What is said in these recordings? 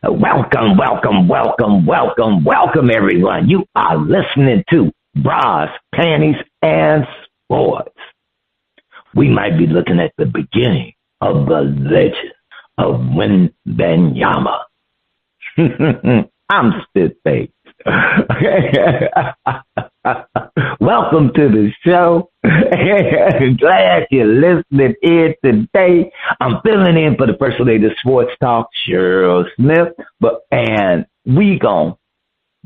Welcome, everyone. You are listening to Bras, Panties, and Sports. We might be looking at the beginning of the legend of Wembanyama. I'm spit-faced. Welcome to the show. Glad you're listening in today. I'm filling in for the First Lady of Sports Talk, Cheryl Smith, and we gonna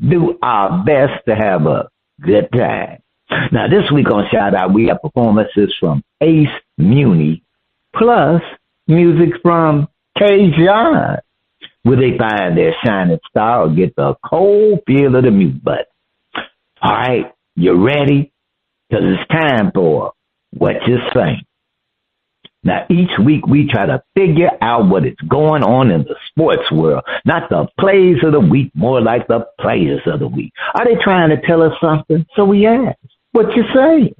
do our best to have a good time. Now, this week on Shout Out, we have performances from Ace Muni, plus music from K-John, where they find their shining star or get the cold feel of the mute button. All right, you ready? Because it's time for What You Saying. Now, each week we try to figure out what is going on in the sports world. Not the plays of the week, more like the players of the week. Are they trying to tell us something? So we ask, what you saying?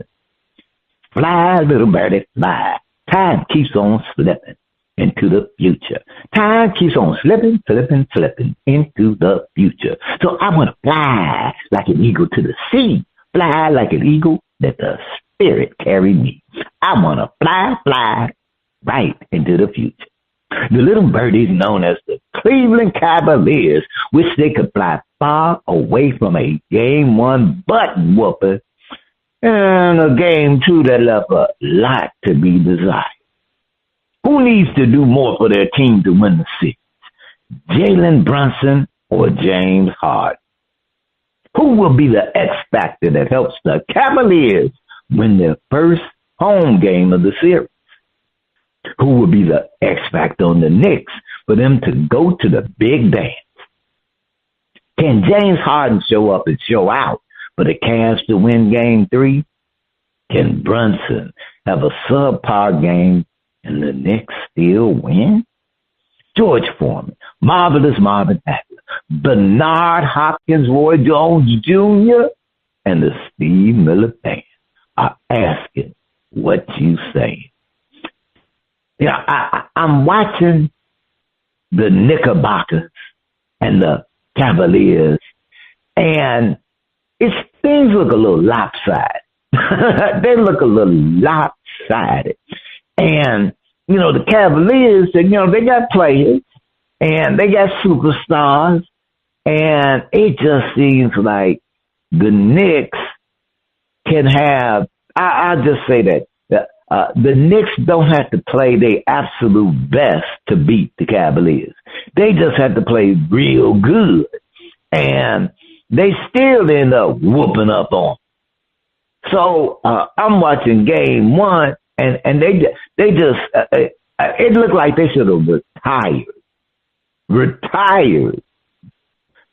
Fly, little birdie, fly. Time keeps on slipping into the future. Time keeps on slipping into the future. So I want to fly like an eagle to the sea. Fly like an eagle, let the spirit carry me. I want to fly right into the future. The little birdies known as the Cleveland Cavaliers wish they could fly far away from a game one button whooper and a game two that left a lot to be desired. Who needs to do more for their team to win the series? Jalen Brunson or James Harden? Who will be the X factor that helps the Cavaliers win their first home game of the series? Who will be the X factor on the Knicks for them to go to the big dance? Can James Harden show up and show out for the Cavs to win game three? Can Brunson have a subpar game and the Knicks still win? George Foreman, Marvelous Marvin Hagler, Bernard Hopkins, Roy Jones Jr., and the Steve Miller Band are asking what you saying. You know, I'm watching the Knickerbockers and the Cavaliers, and things look a little lopsided. They look a little lopsided. And, you know, the Cavaliers, they got players and they got superstars, and it just seems like the Knicks can have, I'll just say that, the Knicks don't have to play their absolute best to beat the Cavaliers. They just have to play real good, and they still end up whooping up on them. So I'm watching game one, and they just it looked like they should have retired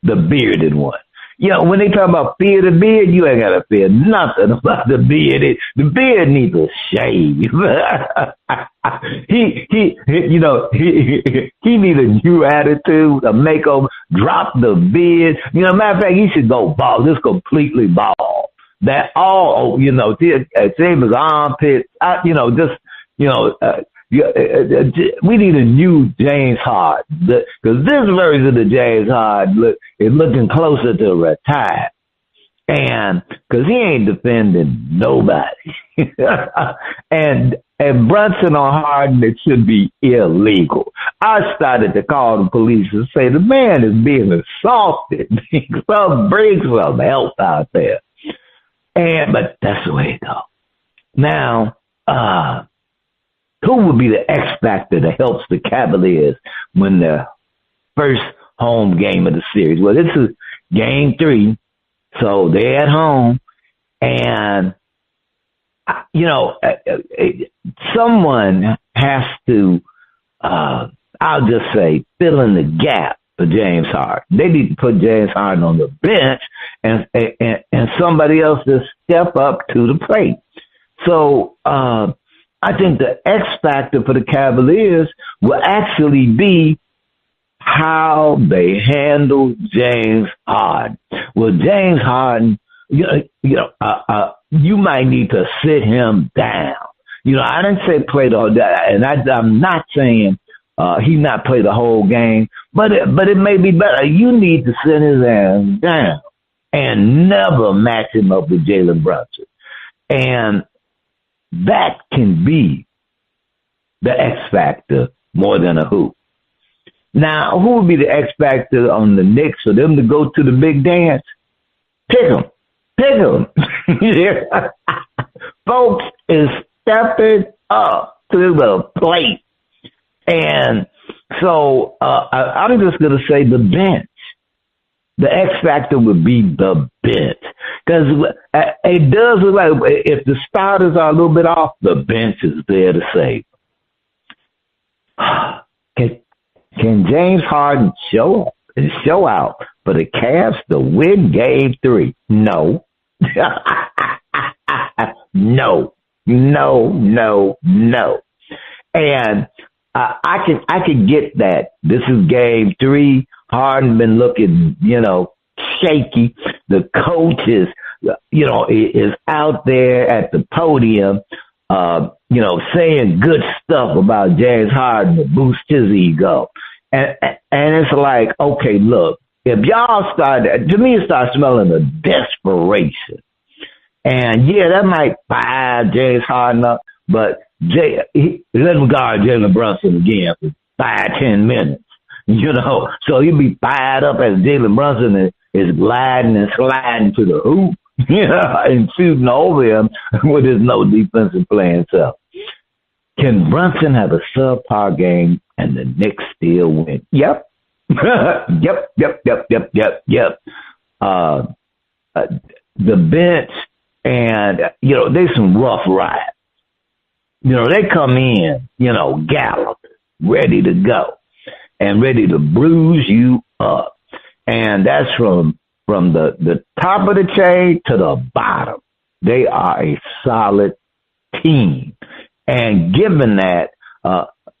the bearded one. You know, when they talk about fear the beard, you ain't got to fear nothing about the beard. The beard needs a shave. he needs a new attitude, a makeover, drop the beard. You know, matter of fact, he should go bald, just completely bald. That all, same as armpits, we need a new James Harden, because this version of the James Harden is looking closer to retire, and because he ain't defending nobody, and Brunson on Harden, it should be illegal. I started to call the police and say the man is being assaulted. Bring some help out there. But that's the way it goes. Now, who will be the X factor that helps the Cavaliers win their first home game of the series? Well, this is game three, so they're at home, and someone has to, I'll just say, fill in the gap for James Harden. They need to put James Harden on the bench and somebody else to step up to the plate. So I think the X factor for the Cavaliers will actually be how they handle James Harden. Well, James Harden, you might need to sit him down. I didn't say play all that, and I'm not saying he not play the whole game, but it may be better. You need to sit his ass down and never match him up with Jalen Brunson. And that can be the X factor more than a who. Now, who would be the X factor on the Knicks for them to go to the big dance? Pick them. Pick them. Folks is stepping up to the plate. And so I'm just going to say the bench. The X factor would be the bench. Because it does look like if the starters are a little bit off, the bench is there to save. Can James Harden show up and show out for the Cavs to win Game 3? No. No. And I can get that. This is Game 3. Harden been looking, shaky. The coach is out there at the podium, saying good stuff about James Harden to boost his ego. And it's like, okay, look, if y'all to me, it starts smelling of desperation. And yeah, that might fire James Harden up, but let him guard Jalen Brunson again for 5-10 minutes. So he'll be fired up as Jalen Brunson is gliding and sliding to the hoop, and shooting over him with his no defensive playing self. Can Brunson have a subpar game and the Knicks still win? Yep. Yep. The bench and, there's some rough rides. They come in, gallop, ready to go and ready to bruise you up. And that's from the top of the chain to the bottom. They are a solid team. And given that,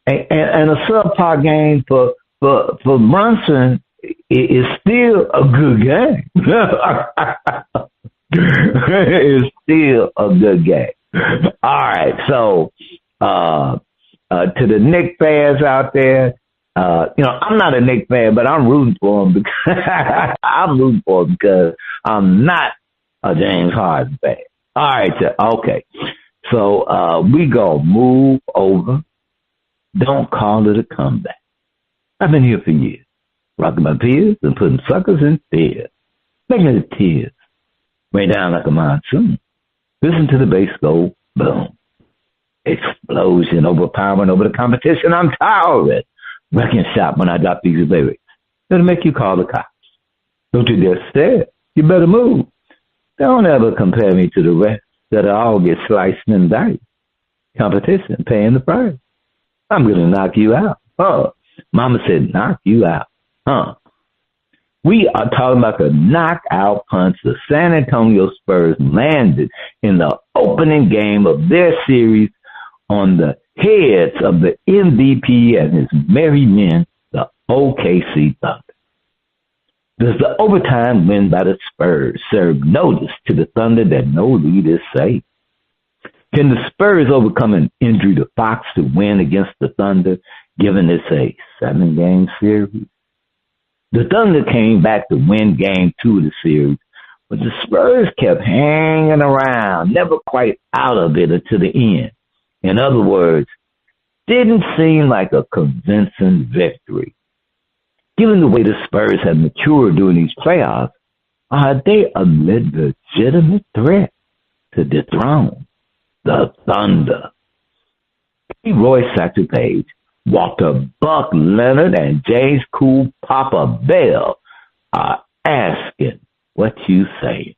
and a subpar game for Brunson is still a good game. It's still a good game. All right, so to the Knicks fans out there, I'm not a Knicks fan, but I'm rooting for him because I'm not a James Harden fan. All right, okay. So we gonna move over. Don't call it a comeback. I've been here for years, rocking my peers and putting suckers in fear, making the tears rain down like a monsoon. Listen to the bass go boom. Explosion, overpowering over the competition. I'm tired of it. Wrecking shop when I drop these lyrics. It'll make you call the cops. Don't you dare stare. You better move. Don't ever compare me to the rest that all get sliced and diced. Competition, paying the price. I'm going to knock you out. Mama said knock you out. We are talking about the knockout punch the San Antonio Spurs landed in the opening game of their series on the heads of the MVP and his merry men, the OKC Thunder. Does the overtime win by the Spurs serve notice to the Thunder that no lead is safe? Can the Spurs overcome an injury to Fox to win against the Thunder, given it's a 7-game series? The Thunder came back to win Game 2 of the series, but the Spurs kept hanging around, never quite out of it until the end. In other words, didn't seem like a convincing victory. Given the way the Spurs have matured during these playoffs, are they a legitimate threat to dethrone the Thunder? Roy Satterpage, Walter Buck Leonard, and James Cool Papa Bell are asking what you say.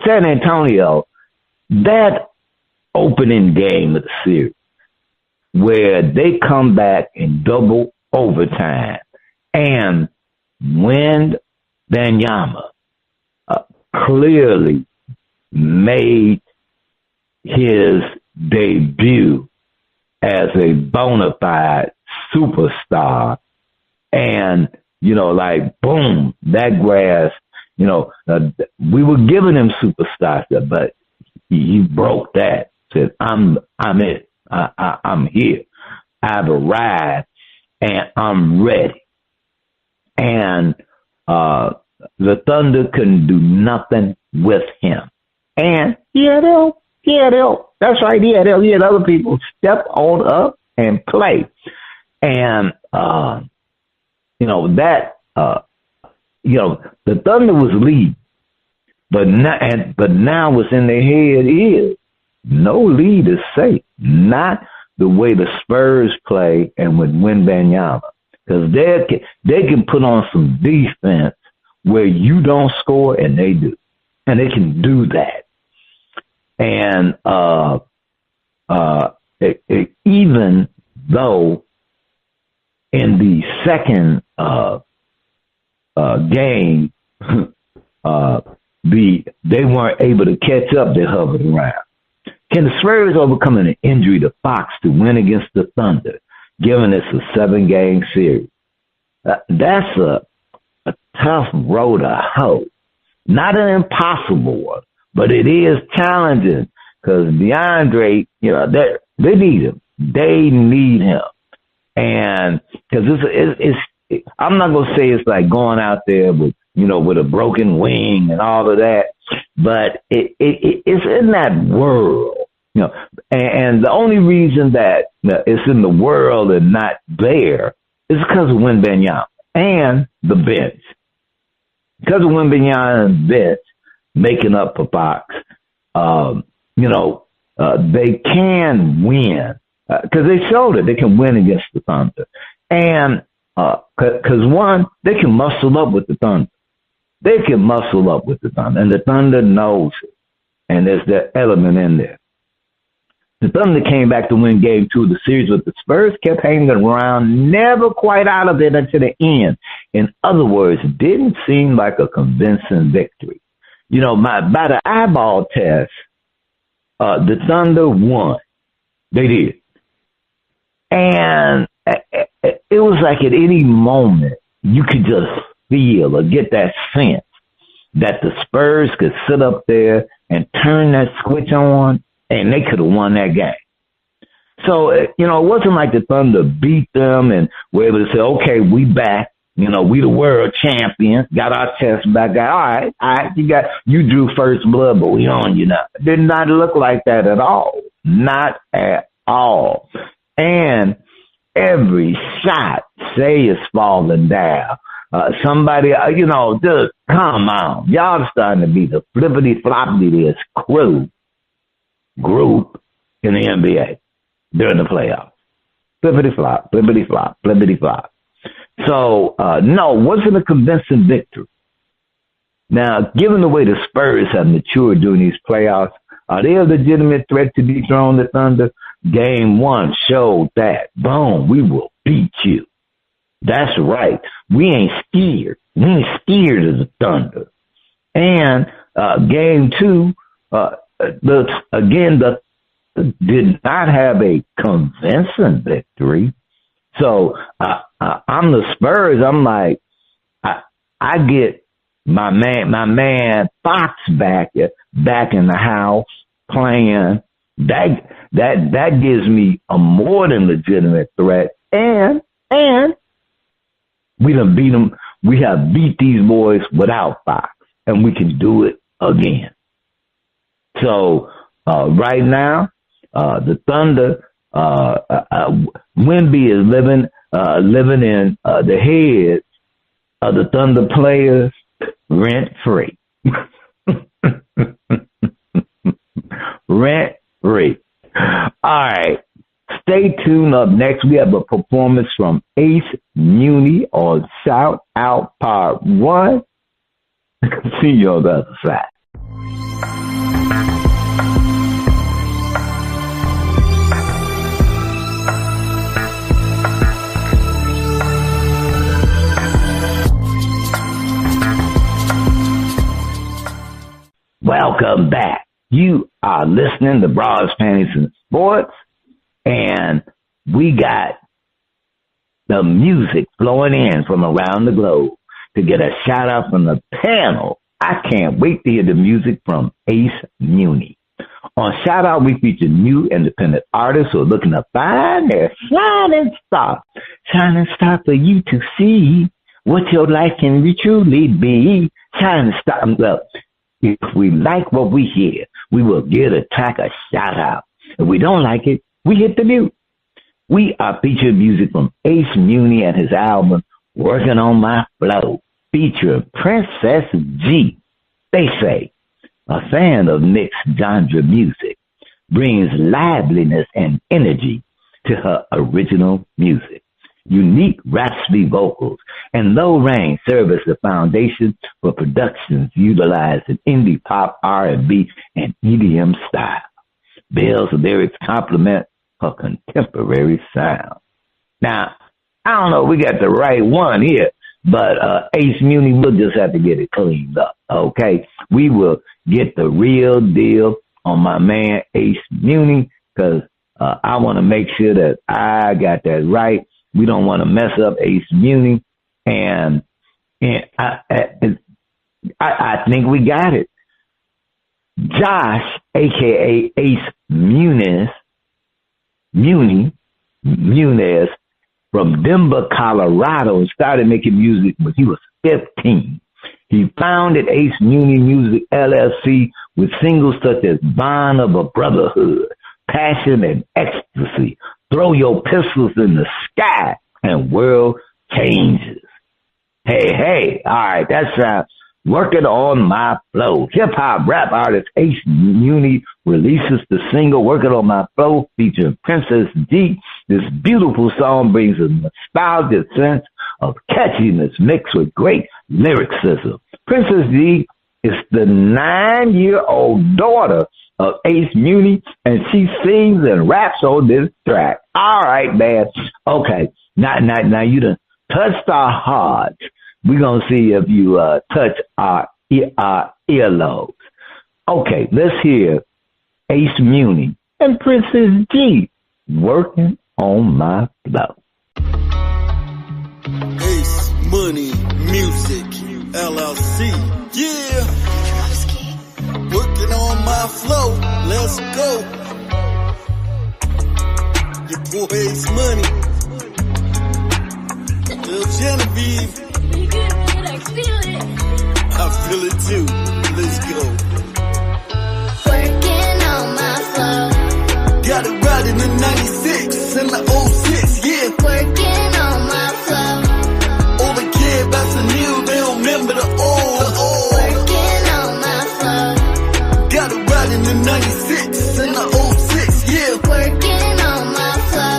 San Antonio, that opening game of the series, where they come back in double overtime and Wembanyama clearly made his debut as a bona fide superstar. And, boom, that grass, we were giving him superstars, but he broke that. Said, I'm it. I'm here. I've arrived, and I'm ready. And the Thunder couldn't do nothing with him. And that's right, he had other people step on up and play. And, the Thunder was leading. But now what's in their head is no lead is safe. Not the way the Spurs play and with Wembanyama. Because they can put on some defense where you don't score and they do. And they can do that. And even though in the second game, they weren't able to catch up, they hovered around. Can the Spurs overcome an injury to Fox to win against the Thunder, given it's a 7-game series? That's a tough road to hoe. Not an impossible one, but it is challenging because DeAndre, they need him. They need him. And because I'm not going to say it's like going out there with a broken wing and all of that, but it's in that world, and the only reason that it's in the world and not there is because of Wembanyama and the bench. Because of Wembanyama and the bench making up for Fox, they can win because they showed it. They can win against the Thunder. And because one, they can muscle up with the Thunder. They can muscle up with the Thunder, and the Thunder knows it. And there's that element in there. The Thunder came back to win game 2 of the series, but the Spurs kept hanging around, never quite out of it until the end. In other words, it didn't seem like a convincing victory. By the eyeball test, the Thunder won. They did. And it was like at any moment, you could just feel or get that sense that the Spurs could sit up there and turn that switch on and they could have won that game. So, it wasn't like the Thunder beat them and were able to say, okay, we back. We the world champions, got our chest back. All right, you drew first blood, but we on you now. It did not look like that at all. Not at all. And every shot, say, is falling down. Somebody, just come on. Y'all starting to be the flippity-floppity-this group in the NBA during the playoffs. Flippity-flop, flippity-flop, flippity-flop. So, no, wasn't a convincing victory. Now, given the way the Spurs have matured during these playoffs, are they a legitimate threat to dethrone the Thunder? Game 1 showed that. Boom, we will beat you. That's right. We ain't scared. We ain't scared of the Thunder. And game 2, the did not have a convincing victory. So I'm the Spurs. I'm like, I get my man Fox back in the house playing. That gives me a more than legitimate threat. And we done beat them. We have beat these boys without Fox, and we can do it again. So right now, the Thunder, Wemby is living in the heads of the Thunder players rent free. Rent free. All right. Stay tuned. Up next, we have a performance from Ace Muni on Shout Out Part 1. See you on the other side. Welcome back. You are listening to Bras, Panties and Sports, and we got the music flowing in from around the globe to get a shout out from the panel. I can't wait to hear the music from Ace Muni On Shout Out, we feature new independent artists who are looking to find their shining star for you to see what your life can truly be. Shining star. Well, if we like what we hear, we will give a track a shout out. If we don't like it, we hit the mute. We are featuring music from Ace Muni and his album Working on My Flow, featuring Princess G. They say a fan of mixed genre music brings liveliness and energy to her original music. Unique raspy vocals and low range serve as the foundation for productions utilizing indie pop, R&B, and EDM style. Bell's lyrics complement her contemporary sound. Now, I don't know if we got the right one here, but Ace Muni, we'll just have to get it cleaned up, okay? We will get the real deal on my man Ace Muni, because I want to make sure that I got that right. We don't want to mess up Ace Muni, and I think we got it. Josh, a.k.a. Ace Muniz from Denver, Colorado, started making music when he was 15. He founded Ace Muni Music LLC with singles such as Bond of a Brotherhood, Passion and Ecstasy, Throw Your Pistols in the Sky, and World Changes. Hey, all right, that's Working on My Flow. Hip-hop rap artist Ace Muni releases the single Working on My Flow featuring Princess G. This beautiful song brings a nostalgic sense of catchiness mixed with great lyricism. Princess G is the 9-year-old daughter of Ace Muni, and she sings and raps on this track. All right, man. Okay, now you done touched our hearts. We're going to see if you touch our earlobes. Okay, let's hear Ace Muni and Princess G, Working on My Flow. Ace Muni Music LLC. Yeah. Working on my flow. Let's go. Your boy Ace Muni. Little Genevieve. You get me, I feel it. I feel it too. Let's go. Working on my flow. Got it right in the 96 and the 06, yeah. Working on my flow. All they care about's the new, they don't remember the old. Working on my flow. Got it right in the 96 and the 06, yeah. Working on my flow.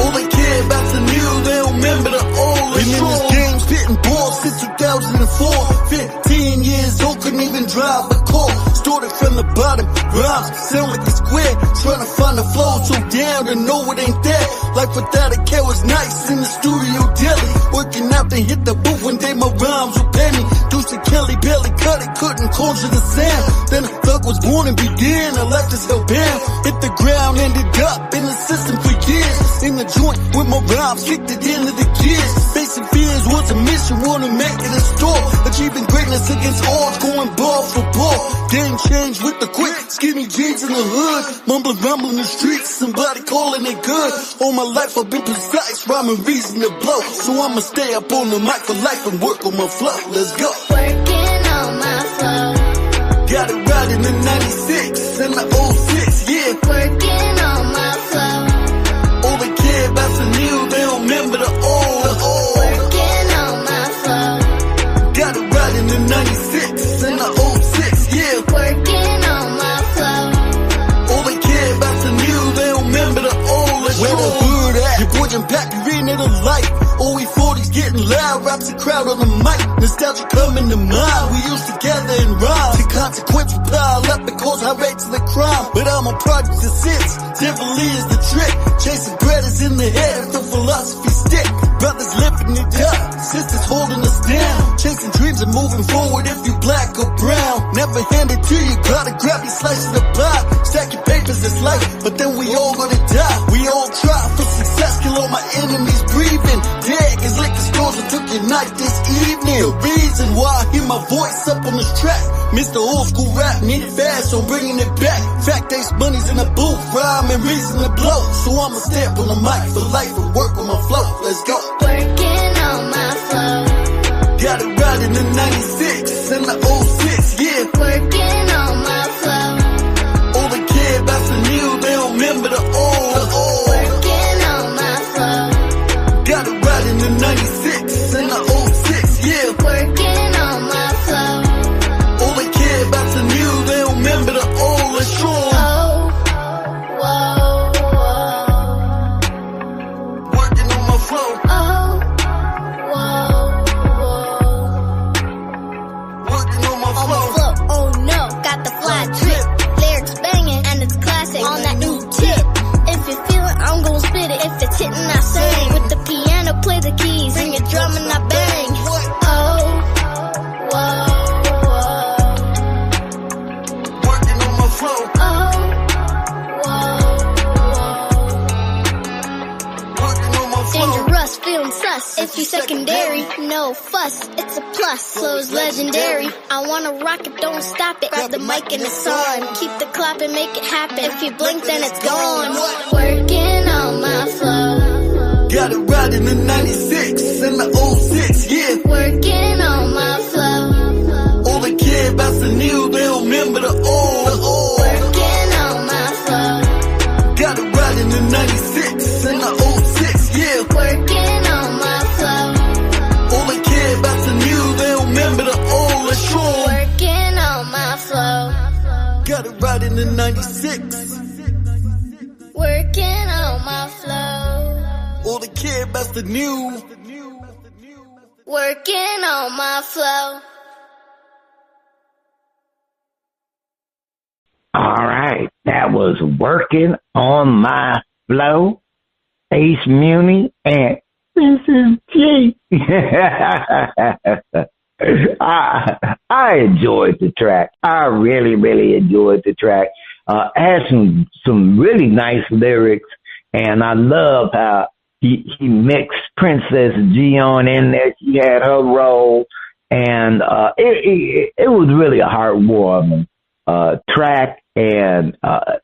All they care about's the new, they don't remember the old. Been in this game spitting balls since 2004. 15 years old, couldn't even drive a car. Started from the bottom, rhymes sound like a square. Trying to find the flow so down to know it ain't there. Life without a care was nice in the studio daily. Working out to hit the booth one day my rhymes would pay me. Deuce and Kelly barely cut it, couldn't conjure the sound. Then a thug was born and began, a life is held down. Hit the ground, ended up in the system for years. In the joint with my rhymes, kicked it into the gears. Facing fears was a mission, wanna make it a store. Achieving greatness against odds, going ball for ball. Game change with the quick, skinny jeans in the hood. Mumbling, rumbling the streets, somebody calling it good. All my life I've been precise, rhyming reason to blow. So I'ma stay up on the mic for life and work on my flow. Let's go. Working on my flow. Got it right in the 96 and the 06, yeah. Working on my flow. All they care about's the new, they don't remember the old. Working on my flow. Got it right in the 96 and the 06, yeah. Working on my flow. All they care about's the new, they don't remember the old. Where the hood at? Your boy Jim Pack, you reading it a light. OE40's getting loud, raps the crowd on the mic. Nostalgia coming to mind, we used to gather and rhyme. The consequence will pile up and cause high rates of the crime. But I'm a project that sits, definitely is the trick. Chasing bread is in the head if the philosophy stick. Brothers lifting it up, sisters holding us down. Chasing dreams and moving forward if you black or brown. Never hand it to you, gotta grab your slice of the pie. Stack your papers, it's life, but then we all gonna die. We all try for success, kill all my enemies breathing. Dead as liquor stores and took unite this evening. The reason why I hear my voice up on this track. Mr. Old School Rap, need it fast, so I'm bringing it back. Fact, Ace Money's in the booth, rhyme and reason to blow. So I'ma stamp on the mic for life and work on my flow. Let's go. Working on my flow. Got it right in the 96 and the 06, yeah. Working on my flow. All they care about's the new, they don't remember the old. Working on my flow. Got it right in the 96 and the 06, yeah. Working on my flow. All they care about's the new, they don't remember the old. Let's show 'em. Oh, whoa, whoa. Working on my flow. Oh, whoa, whoa. Working on my On my flow. flow, oh no, got the fly drip. Lyrics banging and it's classic on that new tip. If you feel it, I'm gon' spit it. If it's hitting, I sing. With the piano, play the keys. Bring your drum and I bang. Oh, whoa, whoa. Working on my flow. Oh, whoa, whoa. Working on my flow. Dangerous, feeling sus. If you secondary, no fuss. It's a plus, flow's legendary. I wanna rock it, don't stop it. Grab the mic and it's on. Keep the clap and make it happen. If you blink, then it's gone. Working on my flow. Got it right in the 96 and the 06, yeah. Working on my flow. All they care about's the new, they don't remember the old. Working on my flow. Got it right in the 96 and the 06, yeah. Working on my flow. All they care about's the new, they don't remember the old. Let's show 'em. Working on my flow. Got it right in the 96. Working on my flow. All they care about's the new. Working on my flow. All right, that was Working on My Flow, Ace Muni, and Mrs. G. I enjoyed the track. I really, really enjoyed the track. Had some really nice lyrics, and I love how he mixed Princess Gion in there. She had her role, and it was really a heartwarming track, and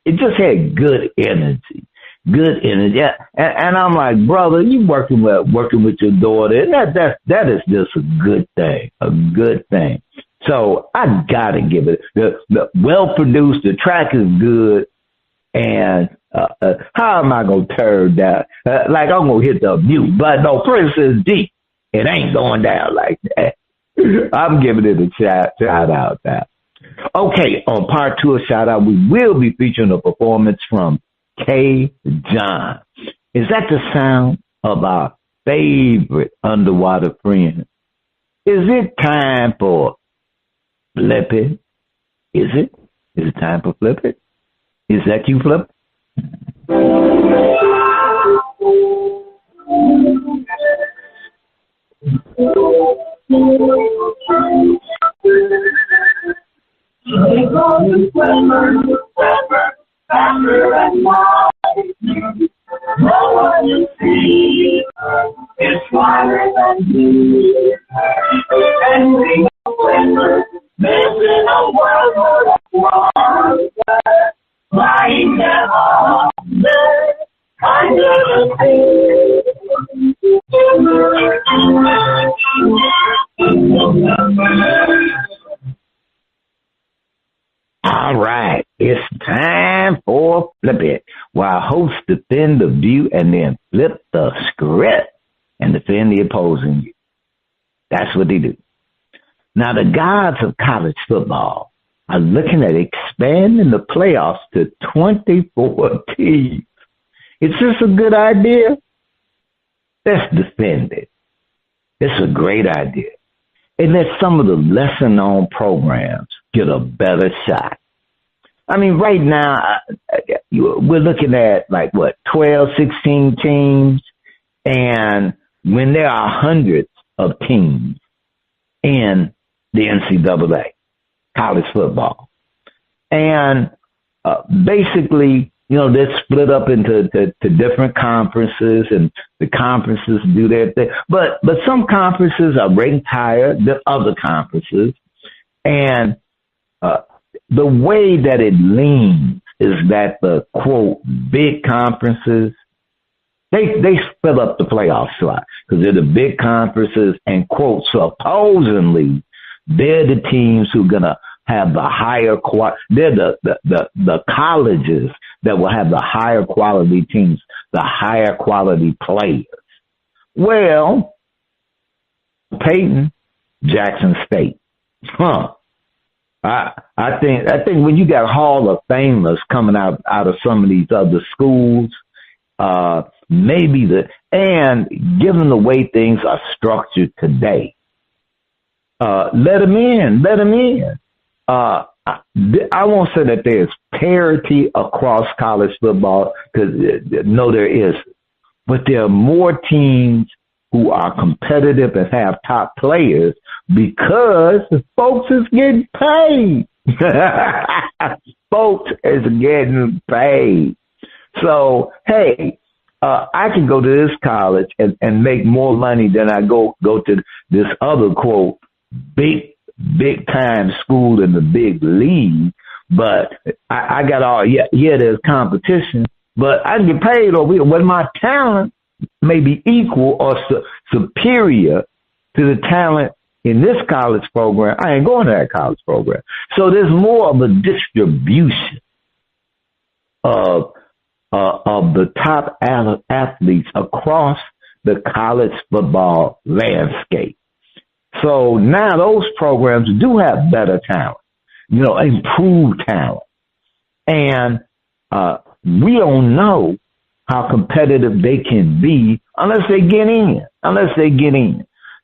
it just had good energy. Good energy, and I'm like, brother, you working with your daughter, and that is just a good thing. So I gotta give it the well produced. The track is good, and how am I gonna turn down? Like I'm gonna hit the mute, but no, Princess D, it ain't going down like that. I'm giving it a shout out now. Okay, on part 2 of shout out, we will be featuring a performance from K. John. Is that the sound of our favorite underwater friend? Is it time for Flip It? Is it? Is it time for Flip It? Is that you, Flip? No one you see is smarter than you. And we know when we're living a world full of wonders, lying there on the kind of a thing. All right, it's time for Flip It, while hosts defend the view and then flip the script and defend the opposing view. That's what they do. Now, the gods of college football are looking at expanding the playoffs to 24 teams. Is this a good idea? Let's defend it. It's a great idea. And let some of the lesser-known programs get a better shot. I mean, right now, we're looking at, 12, 16 teams, and when there are hundreds of teams in the NCAA, college football. And basically, they're split up into to different conferences, and the conferences do their thing. But some conferences are ranked higher than other conferences, and the way that it leans is that the quote big conferences they split up the playoff slot because they're the big conferences, and quote supposedly they're the teams who are gonna have the higher quality. They're the colleges that will have the higher quality teams, the higher quality players. Well, Peyton, Jackson State. I think when you got Hall of Famers coming out of some of these other schools, and given the way things are structured today, let them in. I won't say that there's parity across college football, because no, there is. But there are more teams who are competitive and have top players because folks is getting paid. Folks is getting paid. So, hey, I can go to this college and make more money than I go to this other, quote, big time school in the big league, but I got there's competition, but I get paid over here when my talent may be equal or superior to the talent in this college program. I ain't going to that college program. So there's more of a distribution of the top athletes across the college football landscape. So now those programs do have better talent, improved talent. And we don't know how competitive they can be unless they get in.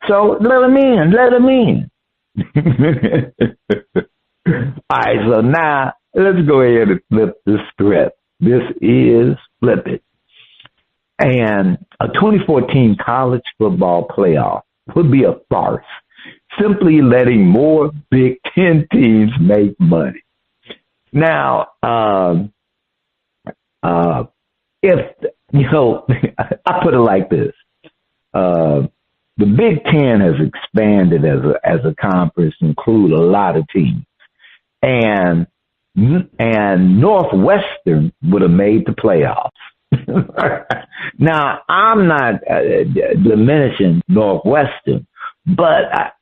So let them in. All right, so now let's go ahead and flip the script. This is Flip It. And a 2014 college football playoff would be a farce, simply letting more Big Ten teams make money. Now, if, I put it like this, the Big Ten has expanded as a conference to include a lot of teams. And Northwestern would have made the playoffs. Now, I'm not diminishing Northwestern, but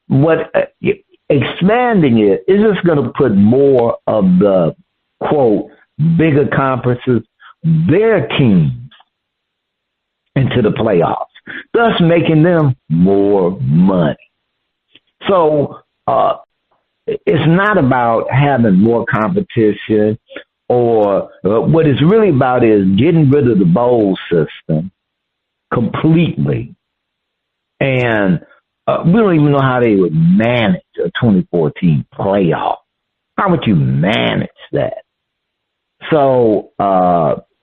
expanding it is just going to put more of the, quote, bigger conferences, their teams into the playoffs, thus making them more money. So it's not about having more competition, or what it's really about is getting rid of the bowl system completely. And we don't even know how they would manage a 2014 playoff. How would you manage that? So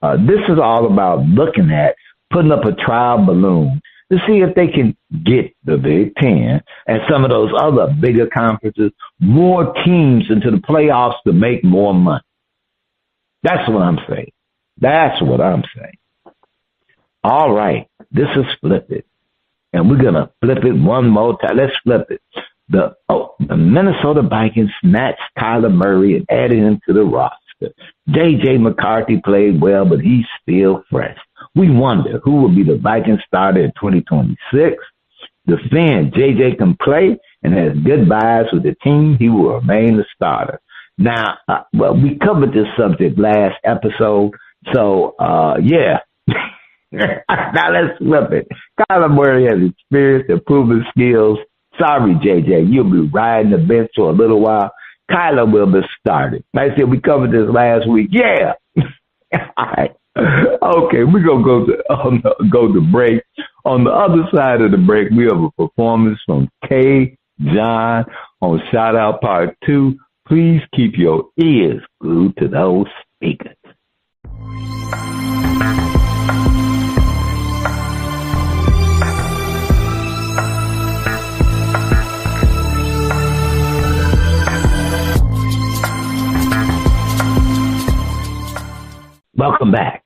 this is all about looking at putting up a trial balloon to see if they can get the Big Ten and some of those other bigger conferences, more teams into the playoffs to make more money. That's what I'm saying. All right. This is Flip It. And we're going to flip it one more time. Let's flip it. The Minnesota Vikings snatched Kyler Murray and added him to the roster. J.J. McCarthy played well, but he's still fresh. We wonder who will be the Vikings starter in 2026. The fan, J.J. can play and has good vibes with the team. He will remain the starter. Now, we covered this subject last episode, so, yeah. Now let's flip it. Kyler Murray has experience and proven skills. Sorry, JJ, you'll be riding the bench for a little while. Kyler will be started. Like I said, we covered this last week. Yeah. All right. Okay, we're going to go to break. On the other side of the break, we have a performance from K. John on Shout Out Part 2. Please keep your ears glued to those speakers. Welcome Welcome back.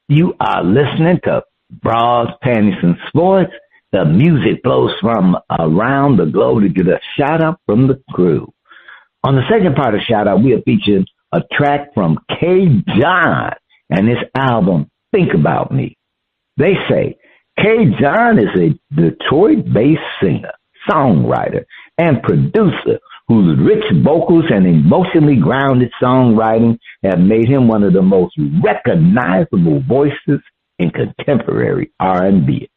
You are listening to Bras, Panties, and Sports. The music flows from around the globe to get a shout out from the crew. On the second part of shout out, we are featuring a track from K. John and his album, Think About Me. They say K. John is a Detroit-based singer, songwriter, and producer whose rich vocals and emotionally grounded songwriting have made him one of the most recognizable voices in contemporary R&B.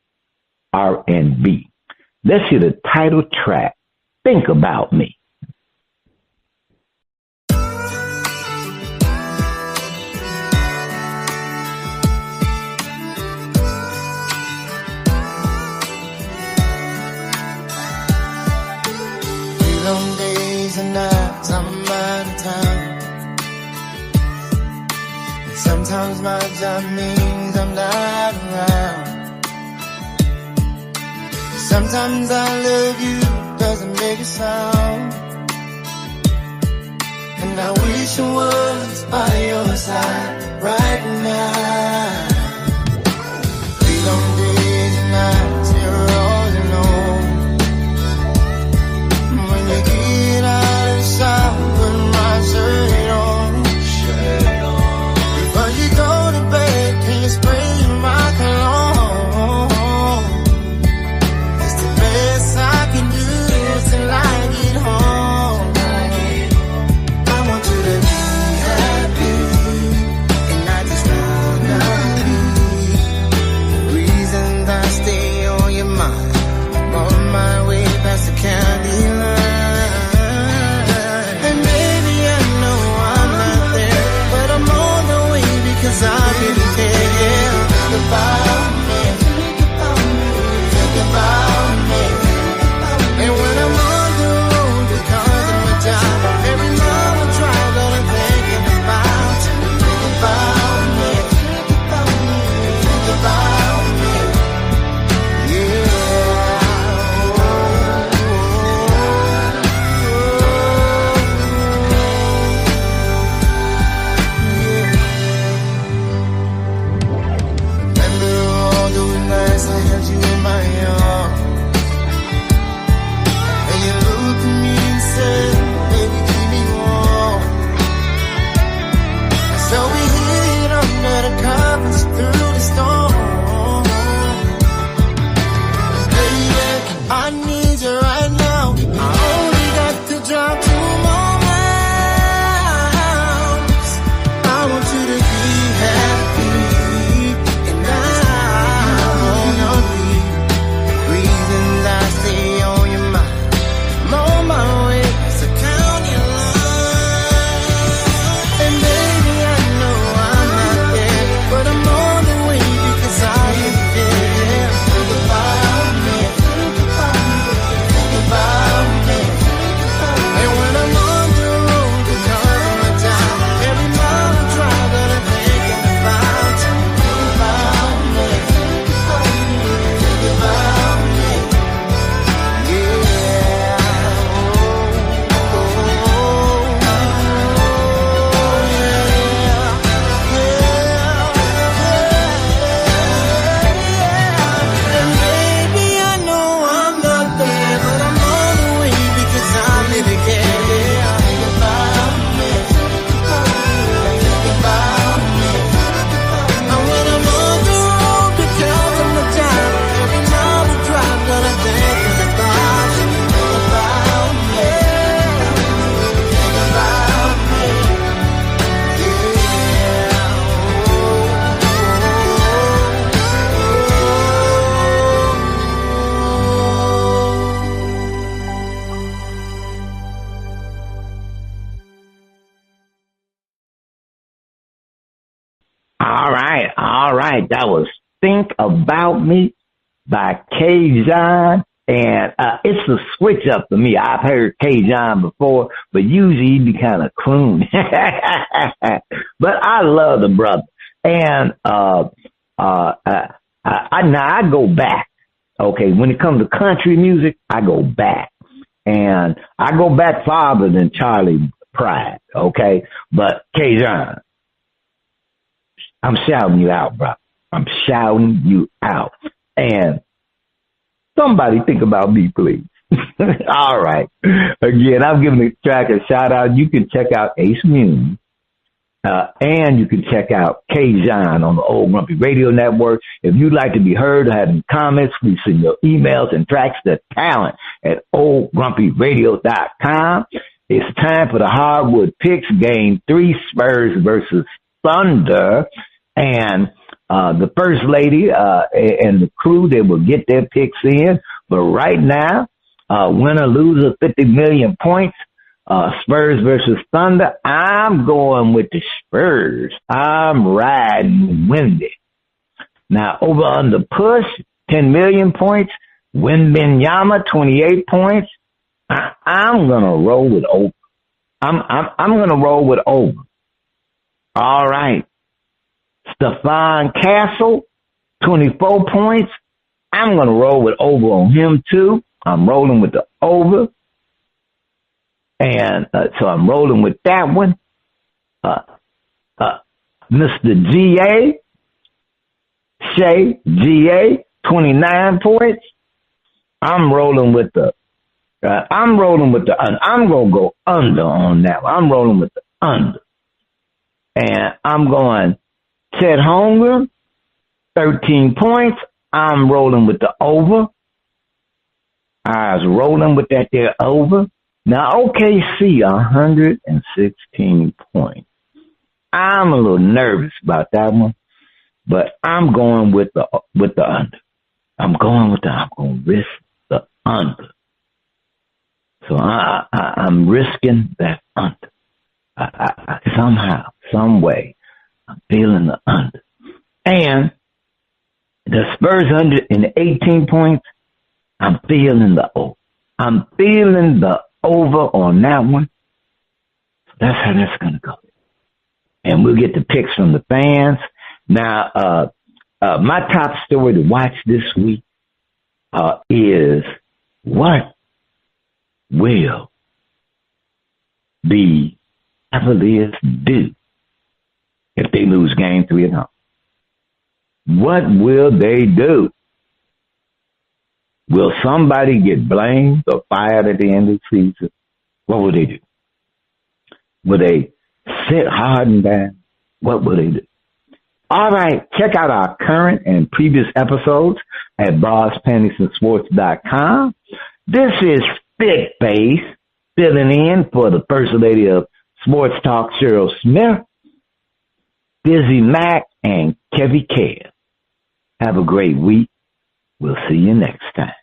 Let's hear the title track, Think About Me. Long days and nights I'm out of town, and sometimes my job means I'm not around. Sometimes I love you doesn't make a sound, and I wish I was by your side right now. 3 long days and nights you're all alone. When you get out of sight, put my shirt on. Before you go to bed, can you spray my cologne? It's the best I can do till I get home. I want you to be happy, and I just wanna be the reason I stay on your mind. I'm on my way past the county line. Cause I really care about me, think about me. And when I'm on the road because of my job, every mile I drive, but I'm thinking about you. Think about me, think about me, yeah. I held you in my arms, and you looked at me and said, baby, keep me warm. So we hid under the covers through the storm. Baby, I need you right now. I only got to drop 2 more miles. I want you to be happy. All right. That was Think About Me by K. John. And it's a switch up for me. I've heard K. John before, but usually he be kind of croon. But I love the brother. And now I go back. Okay, when it comes to country music, I go back. And I go back farther than Charlie Pride, okay? But K. John, I'm shouting you out, bro. I'm shouting you out. And somebody think about me, please. All right. Again, I'm giving the track a shout out. You can check out Ace Muni. And you can check out K-John on the Old Grumpy Radio Network. If you'd like to be heard or have any comments, please send your emails and tracks to talent at oldgrumpyradio.com. It's time for the hardwood picks. Game 3, Spurs versus Thunder. And the First Lady and the crew, they will get their picks in. But right now, winner, loser, 50 million points. Spurs versus Thunder. I'm going with the Spurs. I'm riding Wendy. Now, over on the push, 10 million points. Wembanyama, 28 points. I'm going to roll with over. I'm going to roll with over. All right. Stephon Castle, 24 points. I'm going to roll with over on him, too. I'm rolling with the over. And so I'm rolling with that one. Mr. Shea, 29 points. I'm rolling with the I'm going to go under on that one. I'm rolling with the under. And I'm going Chet Holmgren, 13 points. I'm rolling with the over. I was rolling with that there over. Now, OKC, 116 points. I'm a little nervous about that one, but I'm going with the under. I'm going to risk the under. So I'm risking that under. Somehow, some way, I'm feeling the under. And the Spurs 118 points, I'm feeling the over. I'm feeling the over on that one. So that's how that's going to go. And we'll get the picks from the fans. Now, my top story to watch this week is what will the Cavaliers do if they lose game 3 at home? What will they do? Will somebody get blamed or fired at the end of the season? What will they do? Will they sit Harden down? What will they do? All right, check out our current and previous episodes at BrasPantiesandSports.com. This is Fit Face filling in for the First Lady of Sports Talk, Cheryl Smith, Dizzy Mack, and Kevy Kev. Have a great week. We'll see you next time.